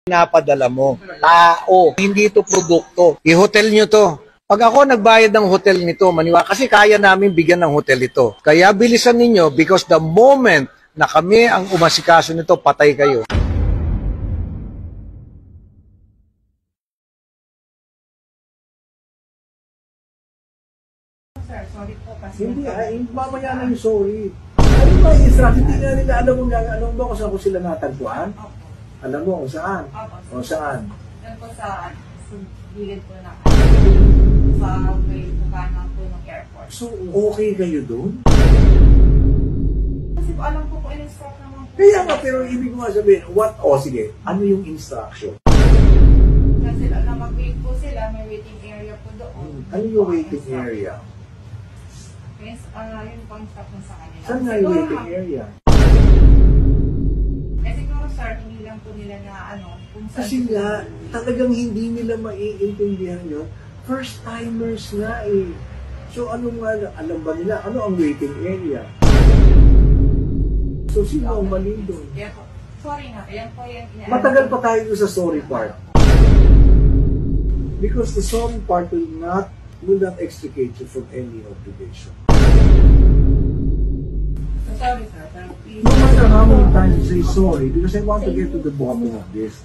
pinapadala mo. Tao, hindi ito produkto. I-hotel nyo to. Pag ako nagbayad ng hotel nito, maniwala, kasi kaya namin bigyan ng hotel ito. Kaya bilisan ninyo because the moment na kami ang umasikaso nito, patay kayo. Sir, sorry po kasi... Hindi, mamaya na yung sorry. Ano ba yung instruction? Hindi nga nila alam mo kung saan ko sila natagpuan? Opo. Alam mo kung saan? Opo. O saan? Yan po sa gilid po na sa way po kanan po ng airport. So, okay kayo doon? Kasi po alam ko po in-instruct naman po. Kaya nga, pero ibig ko nga sabihin, sige, ano yung instruction? Kasi na mag-wait po sila, may waiting area po doon. Ano yung waiting area? Yes, yun po instruction sa kanila. Saan nga yung waiting area? Eh siguro sir, hindi lang po nila na kung saan. Kasi nga, talagang hindi nila maiintindihan yun. First timers nga eh. So ano nga, alam ba nila, ano ang waiting area? So sino ang mali doon? Yan po. Sorry na, yan po yung Matagal pa tayo sa sorry part. Because the sorry part will not extricate you from any obligation. Sorry sir, pero please. No matter how many times you say sorry, because I want to get to the bottom of this.